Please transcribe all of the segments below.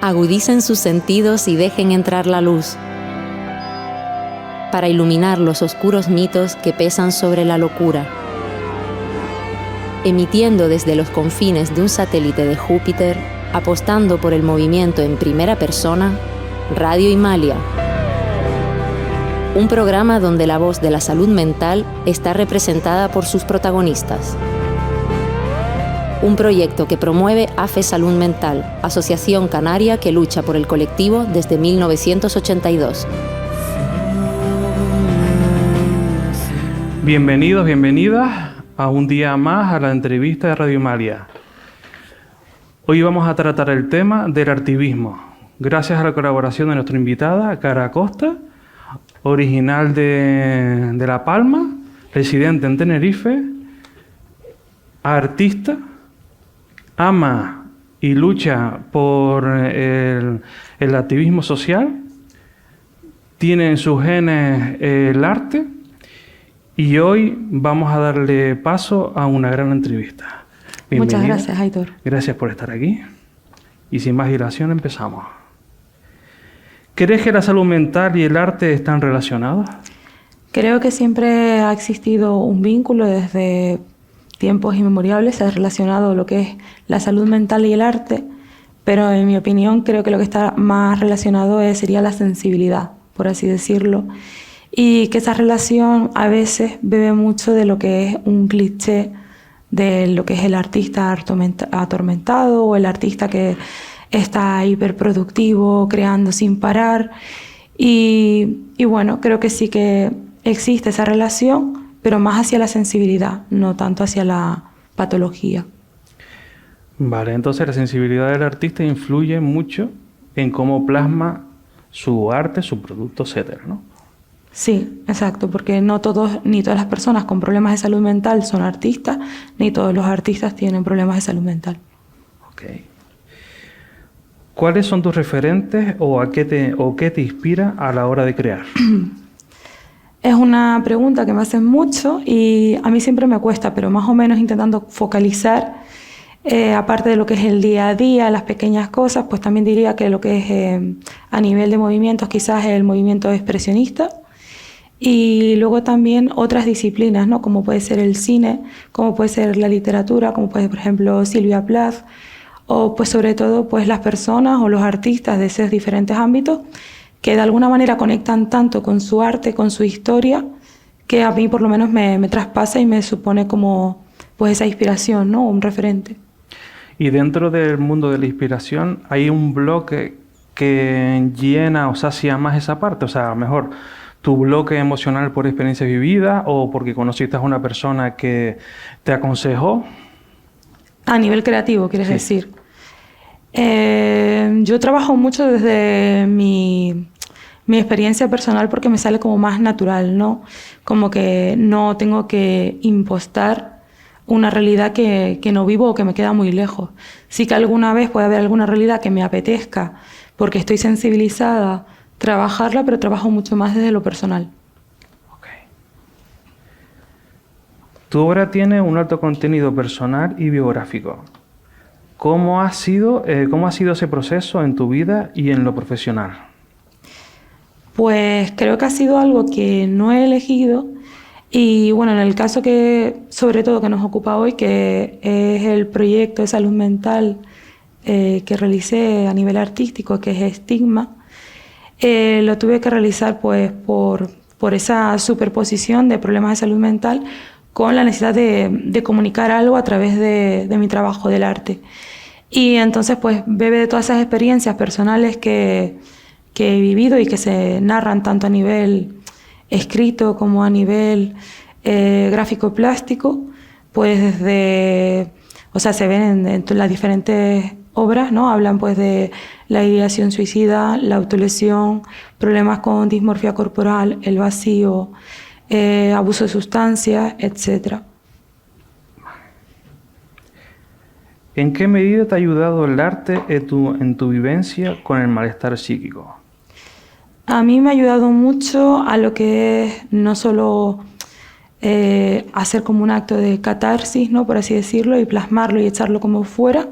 Agudicen sus sentidos y dejen entrar la luz, para iluminar los oscuros mitos que pesan sobre la locura. Emitiendo desde los confines de un satélite de Júpiter, apostando por el movimiento en primera persona, Radio Himalaya. Un programa donde la voz de la salud mental está representada por sus protagonistas. Un proyecto que promueve AFE Salud Mental, asociación canaria que lucha por el colectivo desde 1982. Bienvenidos, bienvenidas a un día más a la entrevista de Radio Himalaya. Hoy vamos a tratar el tema del artivismo, gracias a la colaboración de nuestra invitada, Cara Acosta, original de La Palma, residente en Tenerife, artista, ama y lucha por el activismo social, tiene en sus genes el arte y hoy vamos a darle paso a una gran entrevista. Bienvenida. Muchas gracias, Aitor. Gracias por estar aquí y sin más dilación empezamos. ¿Crees que la salud mental y el arte están relacionados? Creo que siempre ha existido un vínculo desde tiempos inmemoriales, se ha relacionado lo que es la salud mental y el arte, pero en mi opinión creo que lo que está más relacionado sería la sensibilidad, por así decirlo, y que esa relación a veces bebe mucho de lo que es un cliché de lo que es el artista atormentado o el artista que está hiperproductivo, creando sin parar, y bueno, creo que sí que existe esa relación, pero más hacia la sensibilidad, no tanto hacia la patología. Vale, entonces la sensibilidad del artista influye mucho en cómo plasma su arte, su producto, etcétera, ¿no? Sí, exacto, porque no todos ni todas las personas con problemas de salud mental son artistas, ni todos los artistas tienen problemas de salud mental. Ok. ¿Cuáles son tus referentes o qué te inspira a la hora de crear? Es una pregunta que me hacen mucho y a mí siempre me cuesta, pero más o menos intentando focalizar, aparte de lo que es el día a día, las pequeñas cosas, pues también diría que lo que es a nivel de movimientos quizás el movimiento expresionista y luego también otras disciplinas, ¿no? Como puede ser el cine, como puede ser la literatura, como puede ser, por ejemplo, Sylvia Plath, o pues sobre todo pues las personas o los artistas de esos diferentes ámbitos que de alguna manera conectan tanto con su arte, con su historia, que a mí por lo menos me traspasa y me supone como pues esa inspiración, ¿no? Un referente. Y dentro del mundo de la inspiración hay un bloque que llena o sacia más esa parte, o sea, mejor tu bloque emocional por experiencias vividas o porque conociste a una persona que te aconsejó. A nivel creativo, ¿quieres Sí. decir? Yo trabajo mucho desde mi experiencia personal porque me sale como más natural, ¿no? Como que no tengo que impostar una realidad que no vivo o que me queda muy lejos. Sí que alguna vez puede haber alguna realidad que me apetezca porque estoy sensibilizada, trabajarla, pero trabajo mucho más desde lo personal. Okay. Tu obra tiene un alto contenido personal y biográfico. ¿Cómo ha sido ese proceso en tu vida y en lo profesional? Pues creo que ha sido algo que no he elegido y bueno, en el caso que sobre todo que nos ocupa hoy, que es el proyecto de salud mental que realicé a nivel artístico, que es Estigma, lo tuve que realizar pues por esa superposición de problemas de salud mental con la necesidad de comunicar algo a través de mi trabajo del arte. Y entonces pues bebe de todas esas experiencias personales que he vivido y que se narran tanto a nivel escrito como a nivel gráfico plástico, pues se ven en las diferentes obras, ¿no? Hablan pues de la ideación suicida, la autolesión, problemas con dismorfia corporal, el vacío, abuso de sustancias, etc. ¿En qué medida te ha ayudado el arte en tu vivencia con el malestar psíquico? A mí me ha ayudado mucho a lo que es no solo hacer como un acto de catarsis, ¿no? Por así decirlo, y plasmarlo y echarlo como fuera,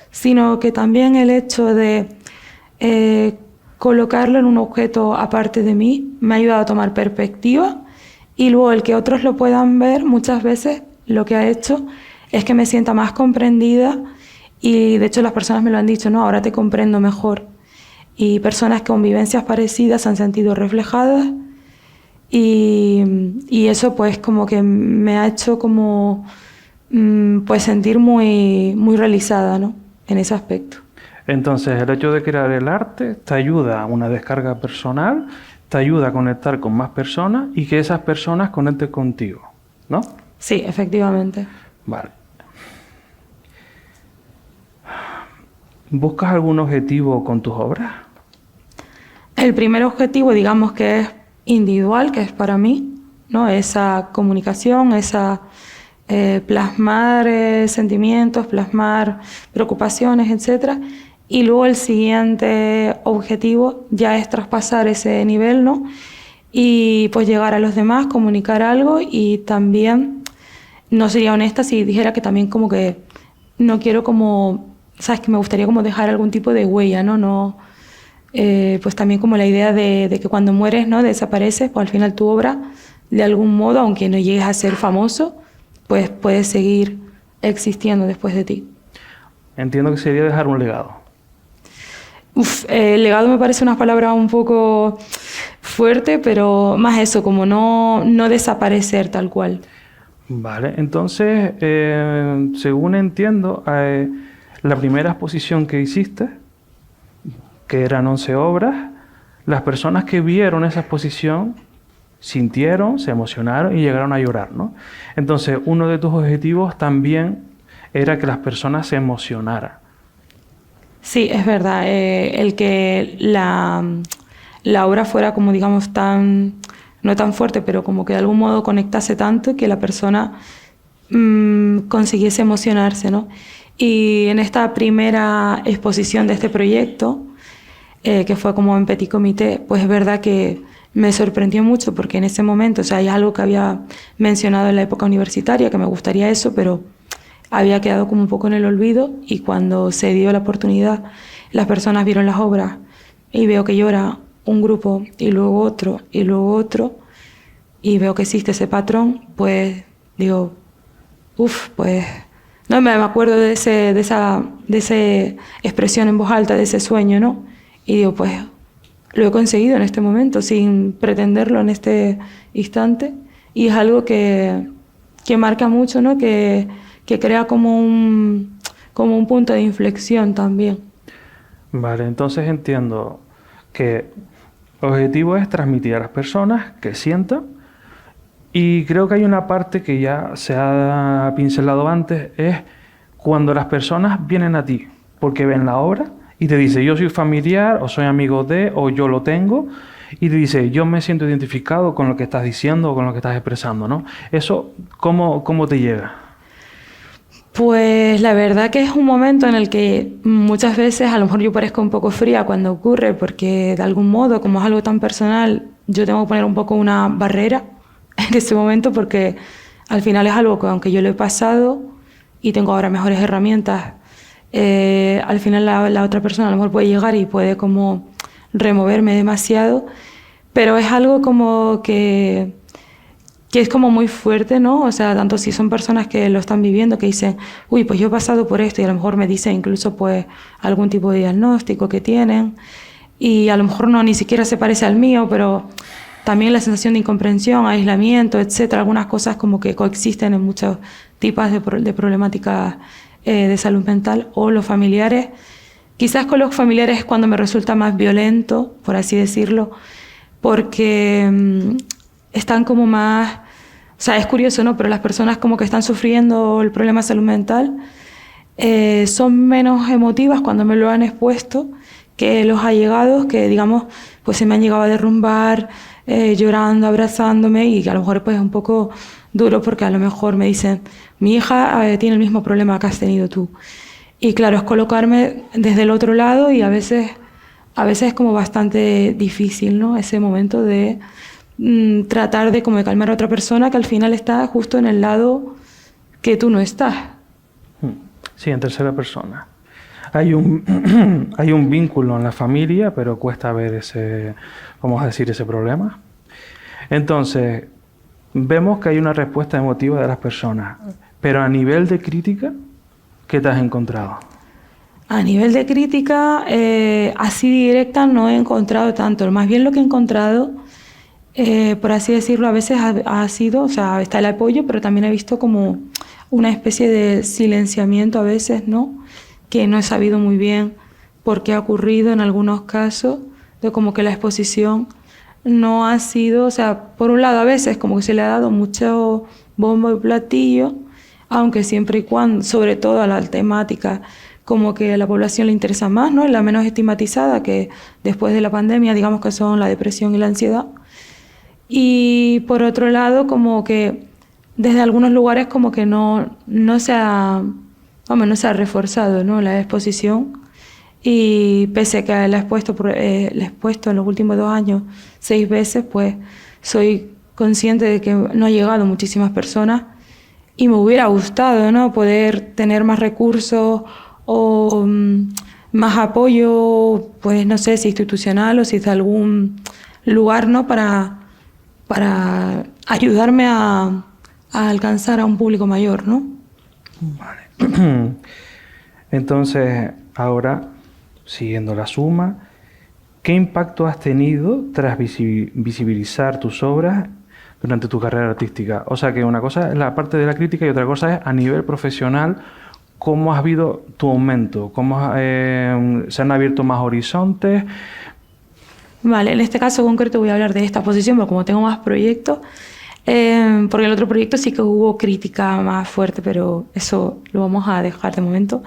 sino que también el hecho de colocarlo en un objeto aparte de mí me ha ayudado a tomar perspectiva, y luego el que otros lo puedan ver muchas veces lo que ha hecho es que me sienta más comprendida, y de hecho las personas me lo han dicho, no, ahora te comprendo mejor, y personas con vivencias parecidas se han sentido reflejadas, y eso pues como que me ha hecho como pues sentir muy, muy realizada, ¿no?, en ese aspecto. Entonces, el hecho de crear el arte te ayuda a una descarga personal, te ayuda a conectar con más personas y que esas personas conecten contigo, ¿no? Sí, efectivamente. Vale. ¿Buscas algún objetivo con tus obras? El primer objetivo, digamos que es individual, que es para mí, ¿no?, esa comunicación, esa plasmar sentimientos, plasmar preocupaciones, etcétera. Y luego el siguiente objetivo ya es traspasar ese nivel, ¿no?, y pues llegar a los demás, comunicar algo. Y también no sería honesta si dijera que también como que no quiero como, sabes, que me gustaría como dejar algún tipo de huella, ¿no? Pues también como la idea de que cuando mueres, ¿no?, desapareces, pues al final tu obra, de algún modo, aunque no llegues a ser famoso, pues puede seguir existiendo después de ti. Entiendo que sería dejar un legado. Legado me parece una palabra un poco fuerte, pero más eso, como no desaparecer tal cual. Vale, entonces, según entiendo, la primera exposición que hiciste, que eran 11 obras, las personas que vieron esa exposición sintieron, se emocionaron y llegaron a llorar, ¿no? Entonces, uno de tus objetivos también era que las personas se emocionaran. Sí, es verdad. El que la obra fuera como, digamos, no tan fuerte, pero como que de algún modo conectase tanto que la persona consiguiese emocionarse, ¿no? Y en esta primera exposición de este proyecto, que fue como en Petit Comité, pues es verdad que me sorprendió mucho, porque en ese momento, o sea, hay algo que había mencionado en la época universitaria, que me gustaría eso, pero había quedado como un poco en el olvido, y cuando se dio la oportunidad, las personas vieron las obras y veo que llora un grupo y luego otro y luego otro, y veo que existe ese patrón, pues digo, pues no me acuerdo de esa expresión en voz alta, de ese sueño, ¿no? Y digo, pues lo he conseguido en este momento, sin pretenderlo en este instante, y es algo que marca mucho, ¿no?, que crea como un punto de inflexión también. Vale, entonces entiendo que el objetivo es transmitir a las personas que sientan, y creo que hay una parte que ya se ha pincelado antes, es cuando las personas vienen a ti porque ven la obra y te dicen, yo soy familiar o soy amigo de, o yo lo tengo, y te dice, yo me siento identificado con lo que estás diciendo o con lo que estás expresando, ¿no? Eso, ¿cómo te llega? Pues la verdad que es un momento en el que muchas veces a lo mejor yo parezco un poco fría cuando ocurre, porque de algún modo, como es algo tan personal, yo tengo que poner un poco una barrera en ese momento, porque al final es algo que, aunque yo lo he pasado y tengo ahora mejores herramientas, al final la otra persona a lo mejor puede llegar y puede como removerme demasiado, pero es algo como que es como muy fuerte, ¿no? O sea, tanto si son personas que lo están viviendo, que dicen, uy, pues yo he pasado por esto, y a lo mejor me dicen incluso pues algún tipo de diagnóstico que tienen, y a lo mejor no ni siquiera se parece al mío, pero también la sensación de incomprensión, aislamiento, etcétera, algunas cosas como que coexisten en muchos tipos de problemáticas de salud mental, o los familiares. Quizás con los familiares es cuando me resulta más violento, por así decirlo, porque están como más, o sea, es curioso, ¿no?, pero las personas como que están sufriendo el problema de salud mental son menos emotivas cuando me lo han expuesto que los allegados, que digamos, pues se me han llegado a derrumbar, llorando, abrazándome, y que a lo mejor pues es un poco duro, porque a lo mejor me dicen, mi hija tiene el mismo problema que has tenido tú. Y claro, es colocarme desde el otro lado, y a veces es como bastante difícil, ¿no?, ese momento de tratar de como de calmar a otra persona que al final está justo en el lado que tú no estás. Sí, en tercera persona. hay un vínculo en la familia, pero cuesta ver ese, vamos a decir, ese problema. Entonces, vemos que hay una respuesta emotiva de las personas, pero a nivel de crítica, ¿qué te has encontrado? A nivel de crítica, así directa no he encontrado tanto. Más bien lo que he encontrado, por así decirlo, a veces ha sido, o sea, está el apoyo, pero también he visto como una especie de silenciamiento a veces, ¿no? Que no he sabido muy bien por qué ha ocurrido en algunos casos, de como que la exposición no ha sido, o sea, por un lado a veces como que se le ha dado mucho bombo y platillo, aunque siempre y cuando, sobre todo a la temática, como que a la población le interesa más, ¿no? Es la menos estigmatizada, que después de la pandemia, digamos que son la depresión y la ansiedad. Y por otro lado, como que desde algunos lugares como que no se ha reforzado, ¿no? La exposición. Y pese a que la he expuesto en los últimos 2 años 6 veces, pues soy consciente de que no ha llegado muchísimas personas y me hubiera gustado, ¿no? Poder tener más recursos o más apoyo, pues no sé si institucional o si es de algún lugar, ¿no? Para ayudarme a alcanzar a un público mayor, ¿no? Vale. Entonces, ahora, siguiendo la suma, ¿qué impacto has tenido tras visibilizar tus obras durante tu carrera artística? O sea, que una cosa es la parte de la crítica y otra cosa es a nivel profesional, ¿cómo has habido tu aumento? ¿Cómo se han abierto más horizontes? Vale, en este caso concreto voy a hablar de esta posición, porque como tengo más proyectos, porque el otro proyecto sí que hubo crítica más fuerte, pero eso lo vamos a dejar de momento.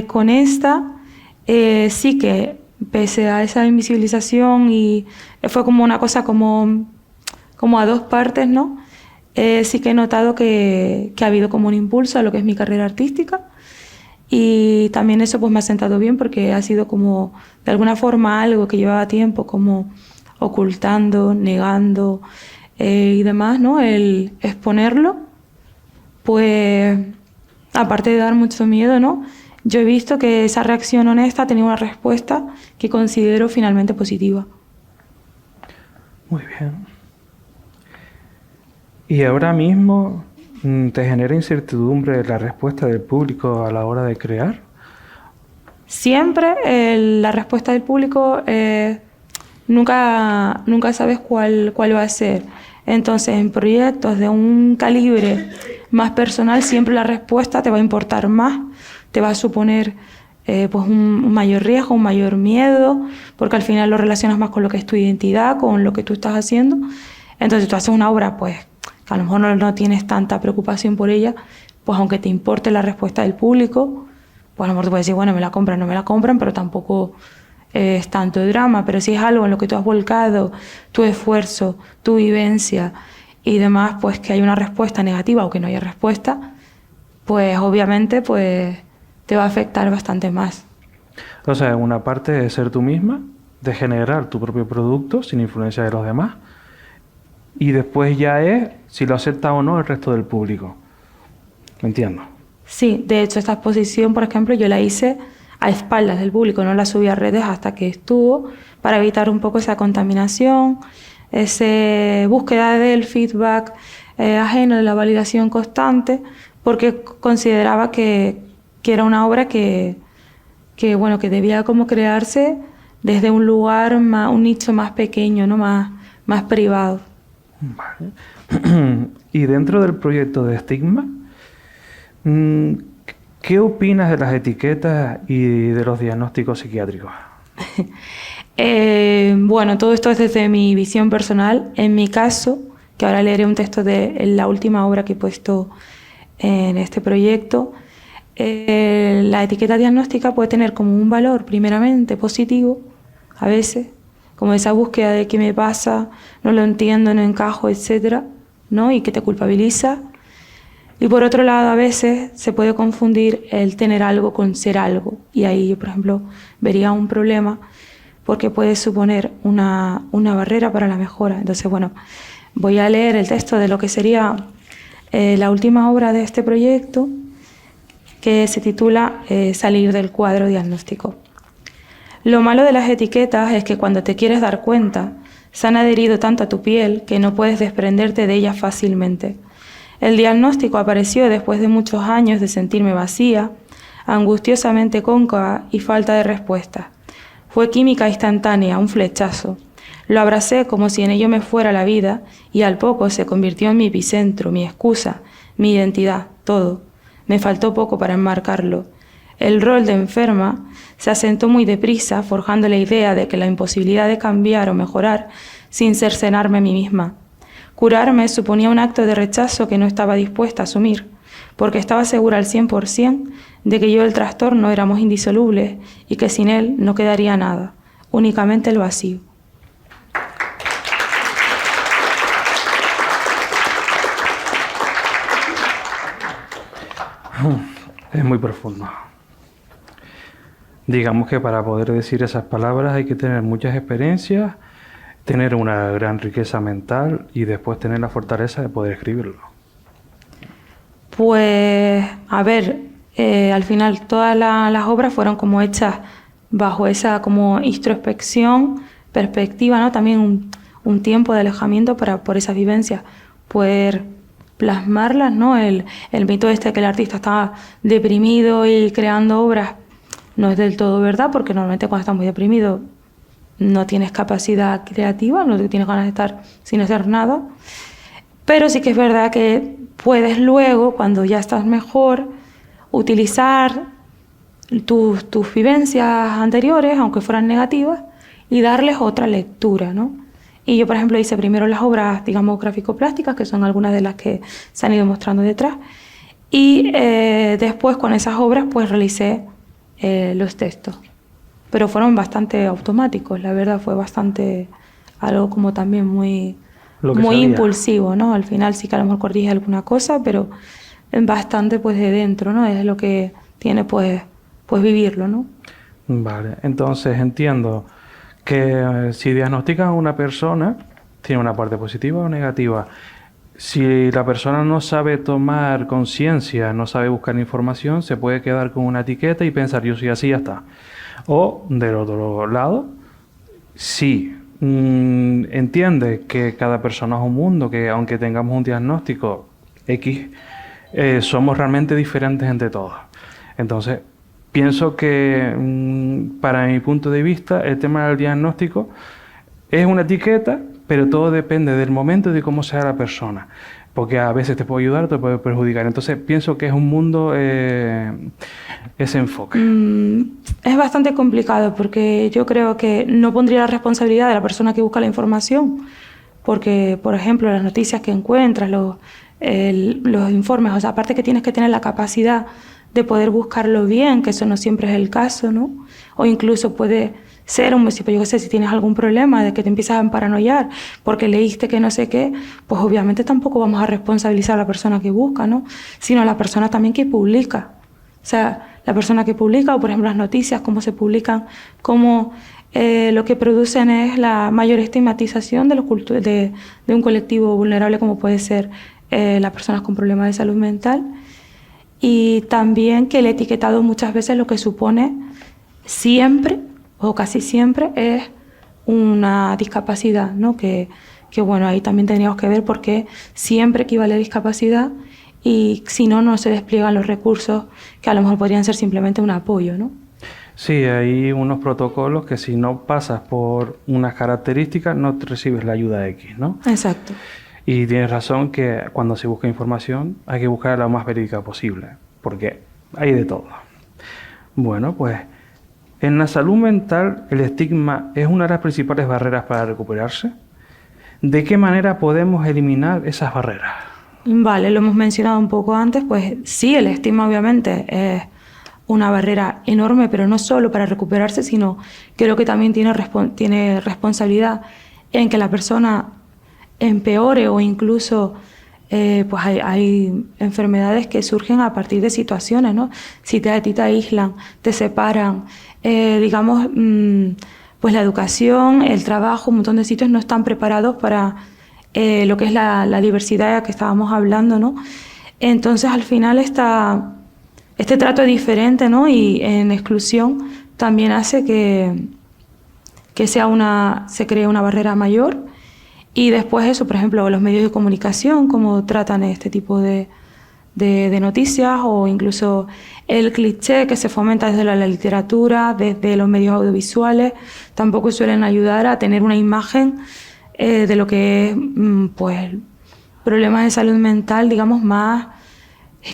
Con esta sí que, pese a esa invisibilización, y fue como una cosa como a 2 partes, ¿no? Sí que he notado que ha habido como un impulso a lo que es mi carrera artística, y también eso pues me ha sentado bien porque ha sido como de alguna forma algo que llevaba tiempo como ocultando, negando y demás, ¿no? El exponerlo, pues aparte de dar mucho miedo, ¿no? Yo he visto que esa reacción honesta ha tenido una respuesta que considero finalmente positiva. Muy bien. ¿Y ahora mismo te genera incertidumbre la respuesta del público a la hora de crear? Siempre la respuesta del público nunca sabes cuál va a ser. Entonces, en proyectos de un calibre más personal, siempre la respuesta te va a importar más, te va a suponer pues un mayor riesgo, un mayor miedo, porque al final lo relacionas más con lo que es tu identidad, con lo que tú estás haciendo. Entonces, tú haces una obra, pues, que a lo mejor no tienes tanta preocupación por ella, pues aunque te importe la respuesta del público, pues a lo mejor tú puedes decir, bueno, me la compran, no me la compran, pero tampoco es tanto drama. Pero si es algo en lo que tú has volcado tu esfuerzo, tu vivencia y demás, pues que hay una respuesta negativa o que no haya respuesta, pues obviamente pues te va a afectar bastante más. O sea, una parte es ser tú misma, de generar tu propio producto sin influencia de los demás, y después ya es si lo acepta o no el resto del público. ¿Me entiendo? Sí, de hecho esta exposición, por ejemplo, yo la hice a espaldas del público, no la subí a redes hasta que estuvo, para evitar un poco esa contaminación, esa búsqueda del feedback ajeno, de la validación constante, porque consideraba que era una obra que debía como crearse desde un lugar, un nicho más pequeño, ¿no? más privado. Vale. Y dentro del proyecto de Estigma, ¿qué opinas de las etiquetas y de los diagnósticos psiquiátricos? Bueno, todo esto es desde mi visión personal. En mi caso, que ahora leeré un texto de la última obra que he puesto en este proyecto, la etiqueta diagnóstica puede tener como un valor primeramente positivo, a veces, como esa búsqueda de qué me pasa, no lo entiendo, no encajo, etcétera, ¿no? Y que te culpabiliza. Y por otro lado, a veces se puede confundir el tener algo con ser algo. Y ahí yo, por ejemplo, vería un problema porque puede suponer una barrera para la mejora. Entonces, bueno, voy a leer el texto de lo que sería la última obra de este proyecto, que se titula Salir del cuadro diagnóstico. Lo malo de las etiquetas es que cuando te quieres dar cuenta, se han adherido tanto a tu piel que no puedes desprenderte de ellas fácilmente. El diagnóstico apareció después de muchos años de sentirme vacía, angustiosamente cóncava y falta de respuesta. Fue química instantánea, un flechazo. Lo abracé como si en ello me fuera la vida y al poco se convirtió en mi epicentro, mi excusa, mi identidad, todo. Me faltó poco para enmarcarlo. El rol de enferma se asentó muy deprisa, forjando la idea de que la imposibilidad de cambiar o mejorar sin cercenarme a mí misma. Curarme suponía un acto de rechazo que no estaba dispuesta a asumir, porque estaba segura al 100% de que yo y el trastorno éramos indisolubles y que sin él no quedaría nada, únicamente el vacío. Es muy profundo. Digamos que para poder decir esas palabras hay que tener muchas experiencias, tener una gran riqueza mental y después tener la fortaleza de poder escribirlo. Pues, a ver, al final todas las obras fueron como hechas bajo esa como introspección, perspectiva, ¿no? También un tiempo de alejamiento por esas vivencias, poder plasmarlas, ¿no? El mito que el artista estaba deprimido y creando obras no es del todo verdad, porque normalmente cuando estás muy deprimido no tienes capacidad creativa, no tienes ganas de estar sin hacer nada. Pero sí que es verdad que puedes luego, cuando ya estás mejor, utilizar tus vivencias anteriores, aunque fueran negativas, y darles otra lectura, ¿no? Y yo, por ejemplo, hice primero las obras, digamos, gráfico-plásticas, que son algunas de las que se han ido mostrando detrás, y después con esas obras pues realicé los textos. Pero fueron bastante automáticos, la verdad, fue bastante algo como también muy impulsivo, ¿no? Al final sí que a lo mejor corrige alguna cosa, pero bastante pues de dentro, ¿no? Es lo que tiene pues vivirlo, ¿no? Vale, entonces entiendo que si diagnosticas a una persona, tiene una parte positiva o negativa. Si la persona no sabe tomar conciencia, no sabe buscar información, se puede quedar con una etiqueta y pensar, yo soy así, ya está. O, del otro lado, si entiende que cada persona es un mundo, que aunque tengamos un diagnóstico X, somos realmente diferentes entre todos. Entonces, pienso que para mi punto de vista el tema del diagnóstico es una etiqueta, pero todo depende del momento y de cómo sea la persona, porque a veces te puede ayudar o te puede perjudicar. Entonces pienso que es un mundo ese enfoque. Es bastante complicado, porque yo creo que no pondría la responsabilidad de la persona que busca la información, porque, por ejemplo, las noticias que encuentras, los informes, o sea, aparte que tienes que tener la capacidad de poder buscarlo bien, que eso no siempre es el caso, ¿no? O incluso puede ser yo qué sé, si tienes algún problema de que te empiezas a paranoiar porque leíste que no sé qué, pues obviamente tampoco vamos a responsabilizar a la persona que busca, ¿no? Sino a la persona también que publica. O sea, la persona que publica, o por ejemplo las noticias, cómo se publican, cómo lo que producen es la mayor estigmatización de un colectivo vulnerable como puede ser las personas con problemas de salud mental. Y también que el etiquetado muchas veces lo que supone siempre o casi siempre es una discapacidad, ¿no? Que bueno, ahí también tendríamos que ver por qué siempre equivale a discapacidad, y si no, no se despliegan los recursos que a lo mejor podrían ser simplemente un apoyo, ¿no? Sí, hay unos protocolos que si no pasas por unas características no te recibes la ayuda X, ¿no? Exacto. Y tienes razón que cuando se busca información hay que buscarla lo más verídica posible, porque hay de todo. Bueno, pues en la salud mental el estigma es una de las principales barreras para recuperarse. ¿De qué manera podemos eliminar esas barreras? Vale, lo hemos mencionado un poco antes, pues sí, el estigma obviamente es una barrera enorme, pero no solo para recuperarse, sino creo que también tiene responsabilidad en que la persona empeore, o incluso pues hay enfermedades que surgen a partir de situaciones, ¿no? Si a ti te aíslan, te separan, digamos, pues la educación, el trabajo, un montón de sitios no están preparados para lo que es la diversidad que estábamos hablando, ¿no? Entonces al final este trato diferente, ¿no? Y en exclusión también hace que se cree una barrera mayor. Y después eso, por ejemplo, los medios de comunicación, cómo tratan este tipo de noticias, o incluso el cliché que se fomenta desde la literatura, desde los medios audiovisuales, tampoco suelen ayudar a tener una imagen de lo que es pues problemas de salud mental, digamos, más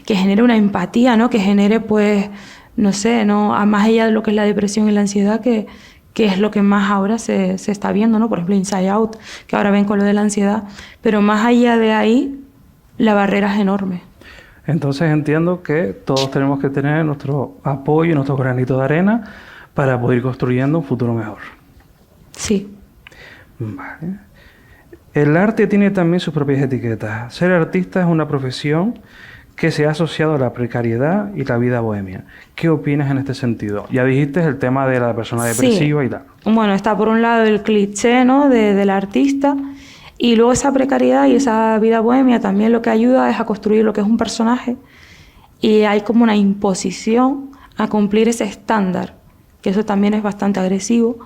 que genere una empatía, ¿no? Que genere, pues, no sé, ¿no? Más allá de lo que es la depresión y la ansiedad, que es lo que más ahora se está viendo, ¿no? Por ejemplo, Inside Out, que ahora ven con lo de la ansiedad, pero más allá de ahí, la barrera es enorme. Entonces entiendo que todos tenemos que tener nuestro apoyo, nuestro granito de arena para poder ir construyendo un futuro mejor. Sí. Vale. El arte tiene también sus propias etiquetas. Ser artista es una profesión que se ha asociado a la precariedad y la vida bohemia. ¿Qué opinas en este sentido? Ya dijiste el tema de la persona depresiva, sí, y tal. Bueno, está por un lado el cliché, ¿no? del artista, y luego esa precariedad y esa vida bohemia también lo que ayuda es a construir lo que es un personaje, y hay como una imposición a cumplir ese estándar, que eso también es bastante agresivo,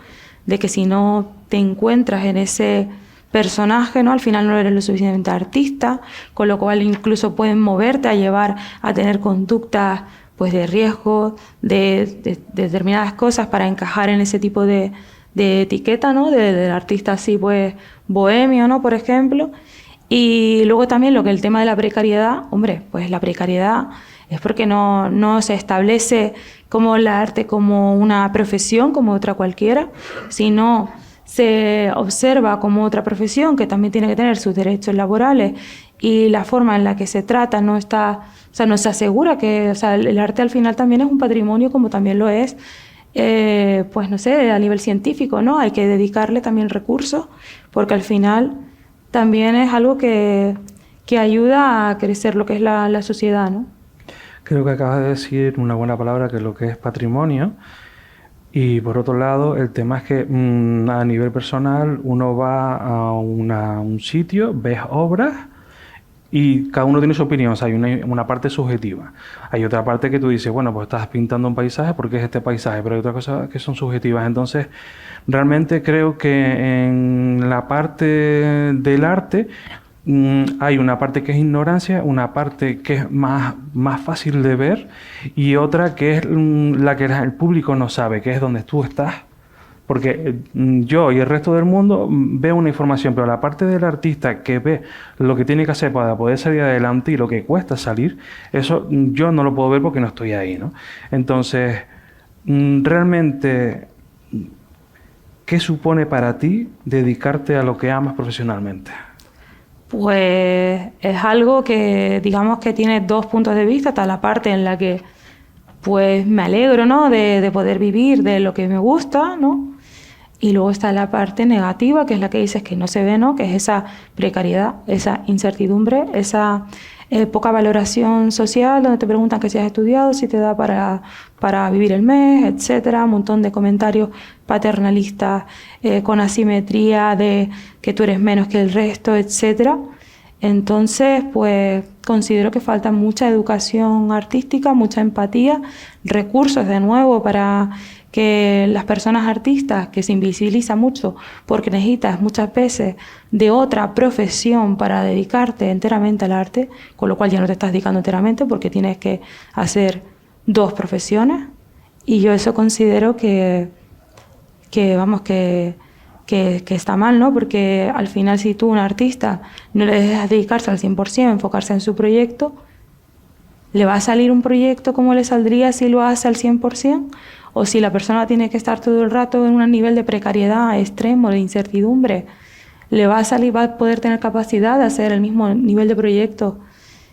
de que si no te encuentras en ese personaje, ¿no? Al final no eres lo suficientemente artista, con lo cual incluso pueden moverte a llevar a tener conductas, pues, de riesgo, de determinadas cosas para encajar en ese tipo de etiqueta, ¿no? Del artista así, pues, bohemio, ¿no? Por ejemplo. Y luego también lo que el tema de la precariedad, hombre, pues la precariedad es porque no se establece como el arte como una profesión, como otra cualquiera, sino se observa como otra profesión que también tiene que tener sus derechos laborales, y la forma en la que se trata no se asegura que, o sea, el arte al final también es un patrimonio, como también lo es, pues no sé, a nivel científico, ¿no? Hay que dedicarle también recursos, porque al final también es algo que ayuda a crecer lo que es la sociedad, ¿no? Creo que acabas de decir una buena palabra, que es lo que es patrimonio. Y por otro lado, el tema es que a nivel personal uno va a un sitio, ves obras y cada uno tiene su opinión. O sea, hay una parte subjetiva. Hay otra parte que tú dices, bueno, pues estás pintando un paisaje porque es este paisaje, pero hay otras cosas que son subjetivas. Entonces, realmente creo que en la parte del arte hay una parte que es ignorancia, una parte que es más fácil de ver, y otra que es la que el público no sabe, que es donde tú estás. Porque yo y el resto del mundo veo una información, pero la parte del artista que ve lo que tiene que hacer para poder salir adelante y lo que cuesta salir, eso yo no lo puedo ver porque no estoy ahí, ¿no? Entonces, realmente, ¿qué supone para ti dedicarte a lo que amas profesionalmente? Pues es algo que, digamos, que tiene dos puntos de vista. Está la parte en la que, pues, me alegro, ¿no? de poder vivir de lo que me gusta, ¿no? Y luego está la parte negativa, que es la que dices que no se ve, ¿no? Que es esa precariedad, esa incertidumbre, esa poca valoración social, donde te preguntan que si has estudiado, si te da para vivir el mes, etcétera. Un montón de comentarios paternalistas con asimetría de que tú eres menos que el resto, etcétera. Entonces, pues considero que falta mucha educación artística, mucha empatía, recursos de nuevo para que las personas artistas, que se invisibiliza mucho porque necesitas muchas veces de otra profesión para dedicarte enteramente al arte, con lo cual ya no te estás dedicando enteramente porque tienes que hacer dos profesiones, y yo eso considero que está mal, ¿no? Porque al final, si tú, un artista, no le dejas dedicarse al 100%, enfocarse en su proyecto, ¿le va a salir un proyecto como le saldría si lo hace al 100%? O si la persona tiene que estar todo el rato en un nivel de precariedad extremo, de incertidumbre, ¿le va a salir, va a poder tener capacidad de hacer el mismo nivel de proyecto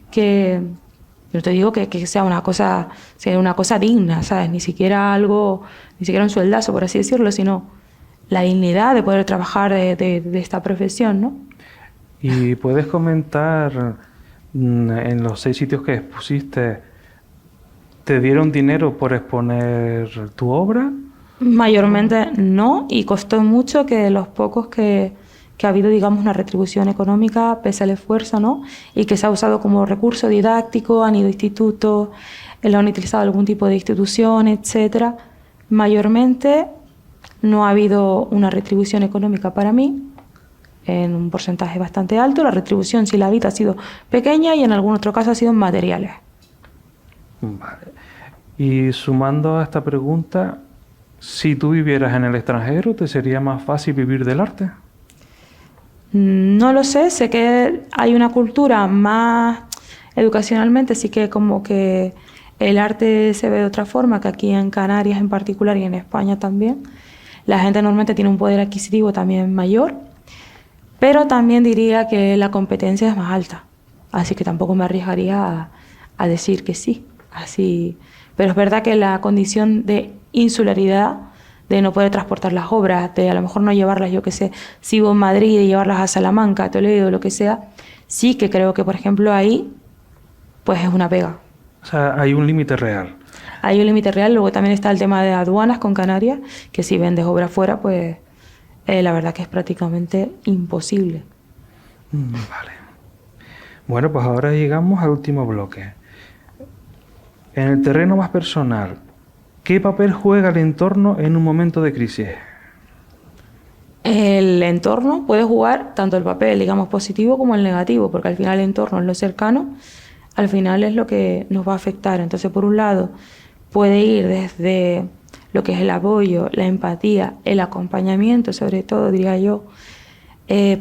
que... Yo te digo que sea una cosa digna, ¿sabes? Ni siquiera un sueldazo, por así decirlo, sino la dignidad de poder trabajar de esta profesión, ¿no? ¿Y puedes comentar, en los 6 sitios que expusiste, ¿te dieron dinero por exponer tu obra? Mayormente no, y costó mucho que de los pocos que ha habido, digamos, una retribución económica pese al esfuerzo, ¿no? Y que se ha usado como recurso didáctico, han ido a institutos, la han utilizado algún tipo de institución, etcétera. Mayormente no ha habido una retribución económica para mí, en un porcentaje bastante alto. La retribución, si la habita, ha sido pequeña y en algún otro caso ha sido en materiales. Vale. Y sumando a esta pregunta, si tú vivieras en el extranjero, ¿te sería más fácil vivir del arte? No lo sé que hay una cultura más educacionalmente, sí que como que el arte se ve de otra forma, que aquí en Canarias en particular y en España también. La gente normalmente tiene un poder adquisitivo también mayor, pero también diría que la competencia es más alta, así que tampoco me arriesgaría a decir que sí, así. Pero es verdad que la condición de insularidad, de no poder transportar las obras, de a lo mejor no llevarlas, yo qué sé, si vivo en Madrid y llevarlas a Salamanca, a Toledo, lo que sea, sí que creo que, por ejemplo, ahí, pues es una pega. O sea, hay un límite real. Hay un límite real. Luego también está el tema de aduanas con Canarias, que si vendes obra fuera, pues la verdad que es prácticamente imposible. Vale. Bueno, pues ahora llegamos al último bloque. En el terreno más personal, ¿qué papel juega el entorno en un momento de crisis? El entorno puede jugar tanto el papel, digamos, positivo como el negativo, porque al final el entorno es lo cercano, al final es lo que nos va a afectar. Entonces, por un lado, puede ir desde lo que es el apoyo, la empatía, el acompañamiento, sobre todo, diría yo,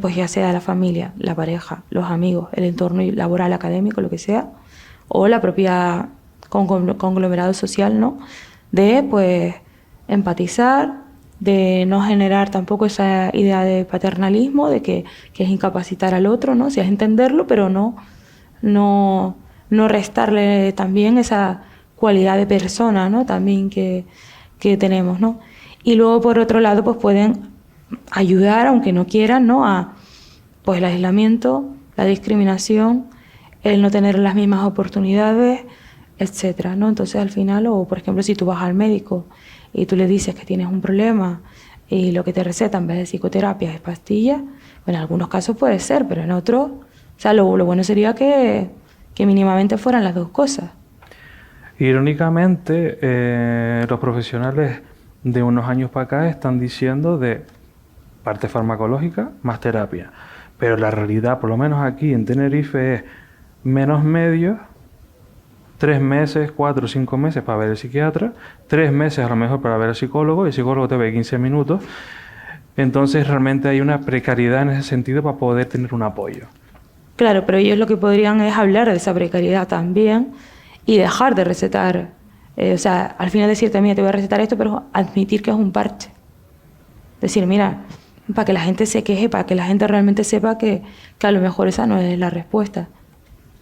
pues ya sea la familia, la pareja, los amigos, el entorno laboral, académico, lo que sea, o la propia conglomerado social, ¿no? De, pues, empatizar, de no generar tampoco esa idea de paternalismo, de que es incapacitar al otro, ¿no? O sea, es entenderlo, pero no restarle también esa cualidad de persona, ¿no? También que tenemos, ¿no? Y luego, por otro lado, pues pueden ayudar, aunque no quieran, ¿no? A, pues, el aislamiento, la discriminación, el no tener las mismas oportunidades, etcétera, ¿no? Entonces, al final, o por ejemplo, si tú vas al médico y tú le dices que tienes un problema y lo que te receta en vez de psicoterapia es pastillas, en algunos casos puede ser, pero en otros, o sea, lo bueno sería que mínimamente fueran las dos cosas. Irónicamente, los profesionales de unos años para acá están diciendo de parte farmacológica más terapia, pero la realidad, por lo menos aquí en Tenerife, es menos medios, 3 meses, 4 o 5 meses para ver al psiquiatra, 3 meses a lo mejor para ver al psicólogo, y el psicólogo te ve 15 minutos. Entonces realmente hay una precariedad en ese sentido para poder tener un apoyo. Claro, pero ellos lo que podrían es hablar de esa precariedad también y dejar de recetar. O sea, al final decirte, mira, te voy a recetar esto, pero admitir que es un parche. Decir, mira, para que la gente se queje, para que la gente realmente sepa que a lo mejor esa no es la respuesta.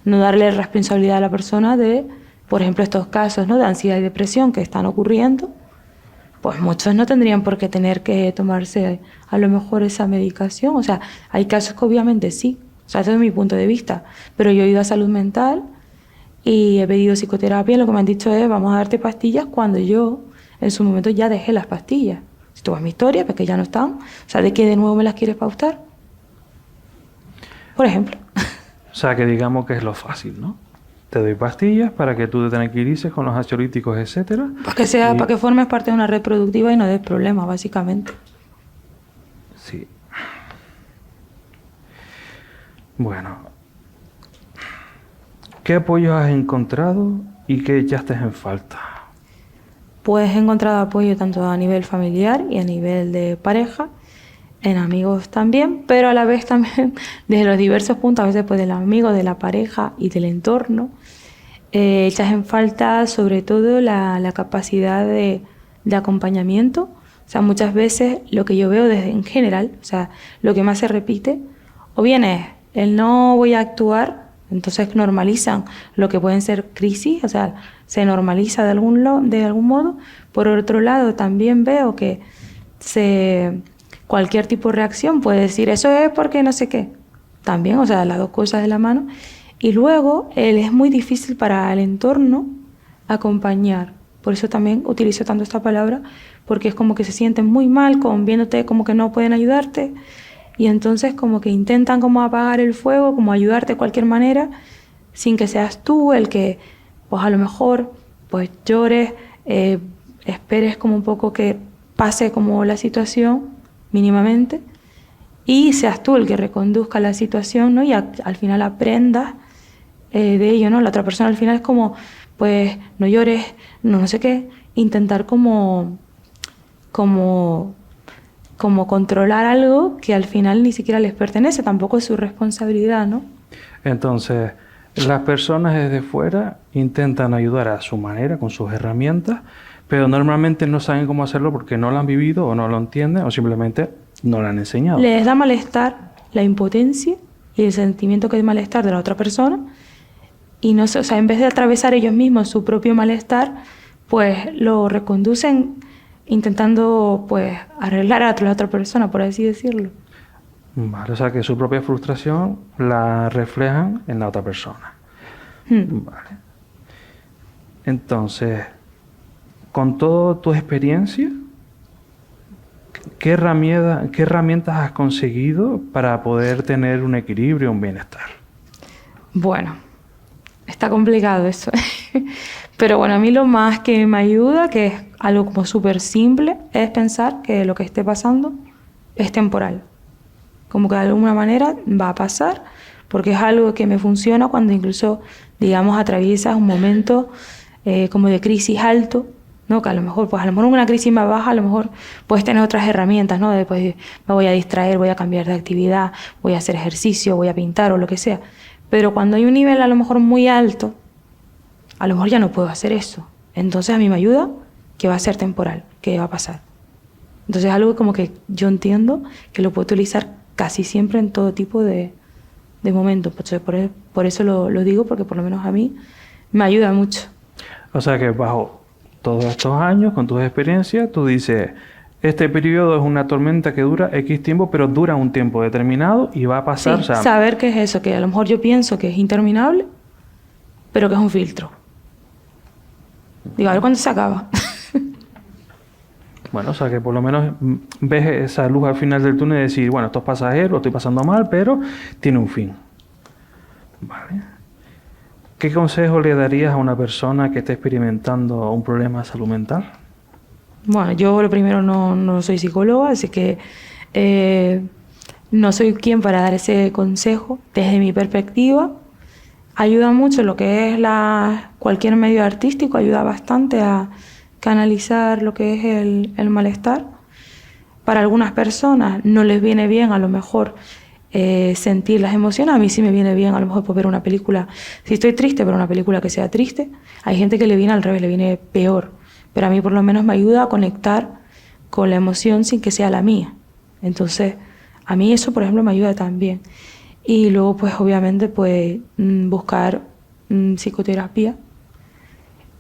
No darle responsabilidad a la persona de, por ejemplo, estos casos, ¿no?, de ansiedad y depresión que están ocurriendo, pues muchos no tendrían por qué tener que tomarse a lo mejor esa medicación. O sea, hay casos que obviamente sí, o sea, desde mi punto de vista, pero yo he ido a salud mental y he pedido psicoterapia y lo que me han dicho es, vamos a darte pastillas cuando yo en su momento ya dejé las pastillas. Si tú vas a mi historia, porque ya no están, o sea, ¿de qué de nuevo me las quieres pautar? Por ejemplo. O sea, que digamos que es lo fácil, ¿no? Te doy pastillas para que tú te tranquilices con los ansiolíticos, etcétera. Para que formes parte de una red productiva y no des problemas, básicamente. Sí. Bueno. ¿Qué apoyos has encontrado y qué echaste en falta? Pues he encontrado apoyo tanto a nivel familiar y a nivel de pareja, en amigos también, pero a la vez también desde los diversos puntos, a veces pues del amigo, de la pareja y del entorno. Echas en falta sobre todo la capacidad de acompañamiento. O sea, muchas veces lo que yo veo desde en general, o sea, lo que más se repite, o bien es el no voy a actuar, entonces normalizan lo que pueden ser crisis, o sea, se normaliza de algún modo. Por otro lado, también veo que cualquier tipo de reacción puede decir, eso es porque no sé qué. También, o sea, las dos cosas de la mano. Y luego, es muy difícil para el entorno acompañar. Por eso también utilizo tanto esta palabra, porque es como que se sienten muy mal viéndote como que no pueden ayudarte. Y entonces como que intentan como apagar el fuego, como ayudarte de cualquier manera, sin que seas tú el que, pues a lo mejor pues llores, esperes como un poco que pase como la situación mínimamente y seas tú el que reconduzca la situación, ¿no? Y al final aprendas de ello, ¿no? La otra persona al final es como, pues no llores, no sé qué, intentar como controlar algo que al final ni siquiera les pertenece, tampoco es su responsabilidad, ¿no? Entonces, las personas desde fuera intentan ayudar a su manera, con sus herramientas, pero normalmente no saben cómo hacerlo porque no lo han vivido o no lo entienden o simplemente no lo han enseñado. Les da malestar la impotencia y el sentimiento que es malestar de la otra persona y no sé, o sea, en vez de atravesar ellos mismos su propio malestar, pues lo reconducen intentando pues arreglar a la otra persona, por así decirlo. Vale, o sea que su propia frustración la reflejan en la otra persona. Vale. Entonces, con toda tu experiencia, ¿qué herramientas has conseguido para poder tener un equilibrio, un bienestar? Bueno, está complicado eso. Pero bueno, a mí lo más que me ayuda, que es algo como súper simple, es pensar que lo que esté pasando es temporal. Como que de alguna manera va a pasar, porque es algo que me funciona cuando incluso, digamos, atraviesas un momento como de crisis alto, ¿no? Que a lo mejor una crisis más baja, a lo mejor puedes tener otras herramientas, ¿no? Después me voy a distraer, voy a cambiar de actividad, voy a hacer ejercicio, voy a pintar o lo que sea. Pero cuando hay un nivel a lo mejor muy alto, a lo mejor ya no puedo hacer eso. Entonces a mí me ayuda que va a ser temporal, que va a pasar. Entonces es algo como que yo entiendo que lo puedo utilizar casi siempre en todo tipo de momentos. Por eso lo digo, porque por lo menos a mí me ayuda mucho. O sea que bajo todos estos años, con tus experiencias, tú dices, este periodo es una tormenta que dura X tiempo, pero dura un tiempo determinado y va a pasar. Sí, o sea, saber qué es eso, que a lo mejor yo pienso que es interminable, pero que es un filtro. Digo, a ver cuándo se acaba. Bueno, o sea que por lo menos ves esa luz al final del túnel y decir, bueno, esto es pasajero, lo estoy pasando mal, pero tiene un fin. Vale. ¿Qué consejo le darías a una persona que esté experimentando un problema de salud mental? Bueno, yo lo primero no soy psicóloga, así que no soy quien para dar ese consejo. Desde mi perspectiva, ayuda mucho lo que es cualquier medio artístico, ayuda bastante a canalizar lo que es el malestar. Para algunas personas no les viene bien a lo mejor sentir las emociones. A mí sí me viene bien a lo mejor ver una película, si estoy triste, pero una película que sea triste. Hay gente que le viene al revés, le viene peor, pero a mí por lo menos me ayuda a conectar con la emoción sin que sea la mía. Entonces a mí eso, por ejemplo, me ayuda también. Y luego pues obviamente pues buscar psicoterapia.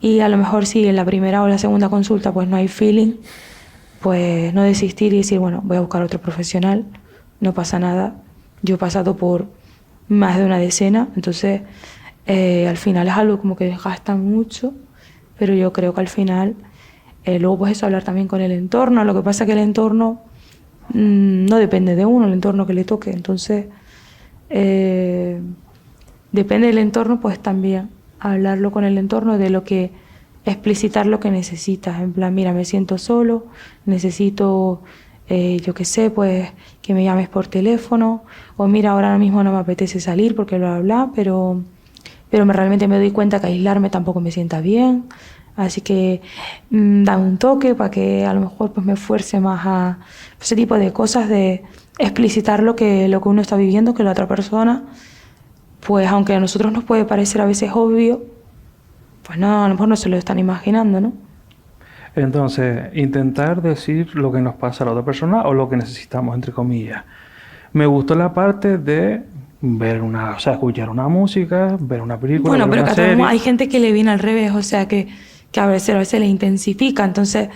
Y a lo mejor si en la primera o la segunda consulta pues no hay feeling, pues no desistir y decir, bueno, voy a buscar otro profesional, no pasa nada. Yo he pasado por más de una decena, entonces al final es algo como que desgasta mucho, pero yo creo que al final luego pues eso, hablar también con el entorno. Lo que pasa es que el entorno no depende de uno, el entorno que le toque, entonces depende del entorno, pues también hablarlo con el entorno, de lo que explicitar lo que necesitas, en plan, mira, me siento solo, necesito yo qué sé, pues que me llames por teléfono, o mira, ahora mismo no me apetece salir porque bla, bla, bla, pero realmente me doy cuenta que aislarme tampoco me sienta bien, así que dame un toque para que a lo mejor pues me esfuerce más a ese tipo de cosas, de explicitar lo que uno está viviendo, que la otra persona, pues aunque a nosotros nos puede parecer a veces obvio, pues no, a lo mejor no se lo están imaginando, ¿no? Entonces, intentar decir lo que nos pasa a la otra persona o lo que necesitamos, entre comillas. Me gustó la parte de ver escuchar una música, ver una película, bueno, ver pero una que serie. hay gente que le viene al revés, o sea, que a veces le intensifica, entonces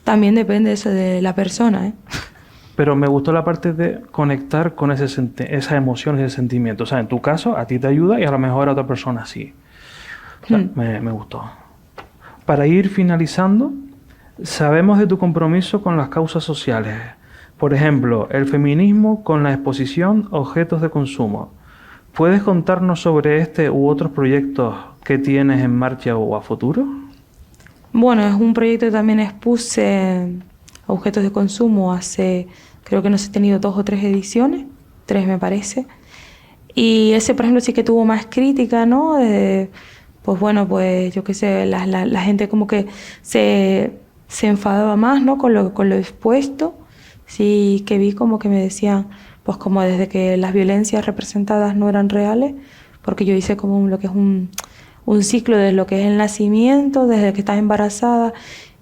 también depende eso de la persona, ¿eh? Pero me gustó la parte de conectar con esa emoción, ese sentimiento. O sea, en tu caso, a ti te ayuda y a lo mejor a otra persona sí. O sea, me gustó. Para ir finalizando, sabemos de tu compromiso con las causas sociales. Por ejemplo, el feminismo con la exposición Objetos de Consumo. ¿Puedes contarnos sobre este u otros proyectos que tienes en marcha o a futuro? Bueno, es un proyecto que también expuse objetos de consumo hace, creo que no sé, he tenido 2 o 3 ediciones, 3 me parece. Y ese, por ejemplo, sí que tuvo más crítica, ¿no? Pues bueno, pues yo qué sé, la gente como que se enfadaba más, ¿no? Con lo expuesto. Sí, que vi como que me decían, pues como desde que las violencias representadas no eran reales, porque yo hice como lo que es un ciclo de lo que es el nacimiento, desde que estás embarazada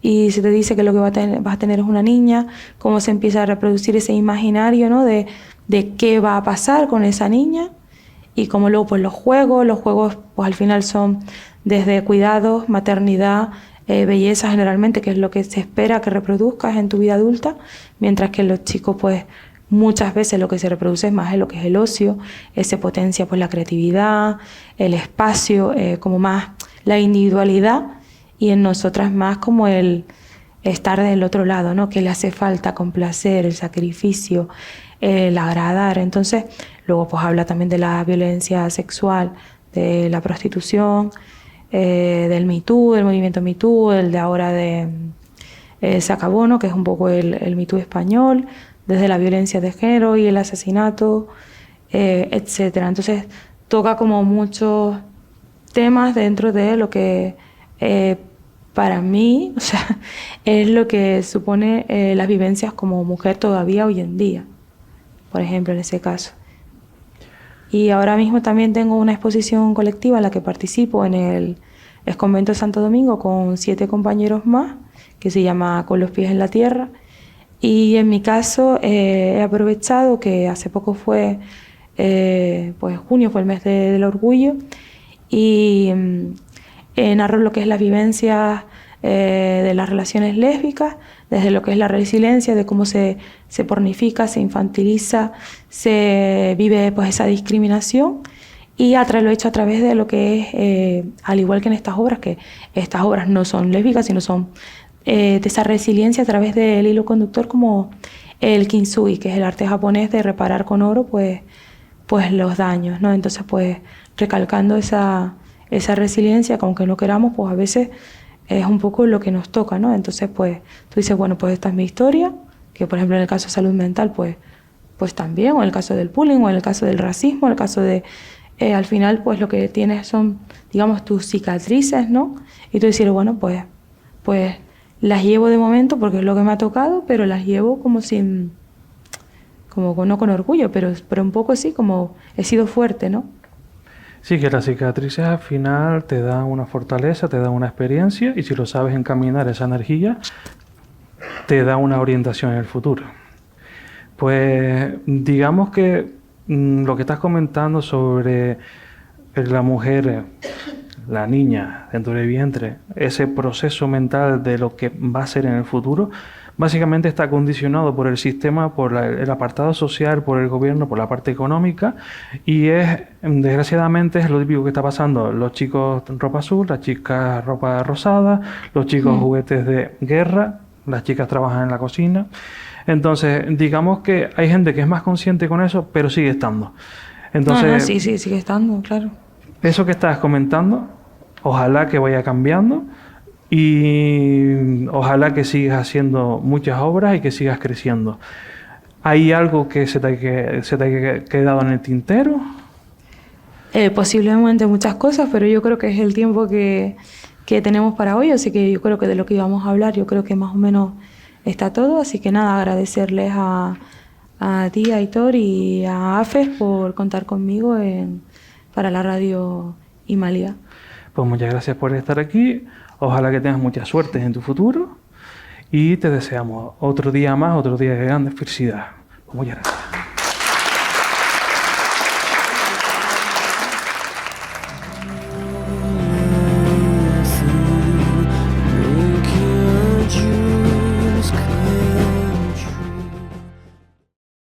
y se te dice que lo que vas a tener es una niña, cómo se empieza a reproducir ese imaginario, ¿no? De qué va a pasar con esa niña, y como luego pues los juegos pues al final son desde cuidados, maternidad, belleza generalmente, que es lo que se espera que reproduzcas en tu vida adulta, mientras que los chicos pues muchas veces lo que se reproduce es más lo que es el ocio, se potencia pues la creatividad, el espacio, como más la individualidad, y en nosotras más como el estar del otro lado, ¿no? Que le hace falta complacer, el sacrificio, el agradar. Entonces, luego pues habla también de la violencia sexual, de la prostitución, del Me Too, del movimiento Me Too, el de ahora de Se Acabó, ¿no? Que es un poco el Me Too español, desde la violencia de género y el asesinato, etcétera. Entonces, toca como muchos temas dentro de lo que para mí, o sea, es lo que supone las vivencias como mujer todavía hoy en día, por ejemplo, en ese caso. Y ahora mismo también tengo una exposición colectiva en la que participo en el Exconvento de Santo Domingo con 7 compañeros más, que se llama Con los pies en la tierra. Y en mi caso he aprovechado que hace poco fue, pues junio fue el mes del orgullo, y narro lo que es la vivencia de las relaciones lésbicas, desde lo que es la resiliencia, de cómo se pornifica, se infantiliza, se vive pues esa discriminación, y lo he hecho a través de lo que es, al igual que en estas obras, que estas obras no son lésbicas, sino son de esa resiliencia a través del hilo conductor, como el kintsugi, que es el arte japonés de reparar con oro pues los daños, ¿no? Entonces pues recalcando esa resiliencia, que aunque no queramos, pues a veces es un poco lo que nos toca, ¿no? Entonces pues tú dices, bueno, pues esta es mi historia, que por ejemplo en el caso de salud mental pues también, o en el caso del bullying, o en el caso del racismo, en el caso de al final pues lo que tienes son, digamos, tus cicatrices, ¿no? Y tú dices, bueno, pues las llevo de momento porque es lo que me ha tocado, pero las llevo como no con orgullo, pero un poco así, como he sido fuerte, ¿no? Sí, que las cicatrices al final te dan una fortaleza, te dan una experiencia, y si lo sabes encaminar esa energía, te da una orientación en el futuro. Pues digamos que lo que estás comentando sobre la mujer, la niña dentro del vientre, ese proceso mental de lo que va a ser en el futuro, básicamente está condicionado por el sistema, por el apartado social, por el gobierno, por la parte económica, y desgraciadamente es lo típico que está pasando: los chicos ropa azul, las chicas ropa rosada, los chicos juguetes de guerra, las chicas trabajan en la cocina. Entonces, digamos que hay gente que es más consciente con eso, pero sigue estando. Entonces, sí, sigue estando, claro. Eso que estás comentando, ojalá que vaya cambiando, y ojalá que sigas haciendo muchas obras y que sigas creciendo. ¿Hay algo que se te haya quedado en el tintero? Posiblemente muchas cosas, pero yo creo que es el tiempo que tenemos para hoy, así que yo creo que de lo que íbamos a hablar, yo creo que más o menos está todo. Así que nada, agradecerles a ti, a Aitor, y a AFES por contar conmigo para la radio Himalaya. Pues muchas gracias por estar aquí. Ojalá que tengas mucha suerte en tu futuro, y te deseamos otro día más, otro día de gran felicidad. Muchas gracias.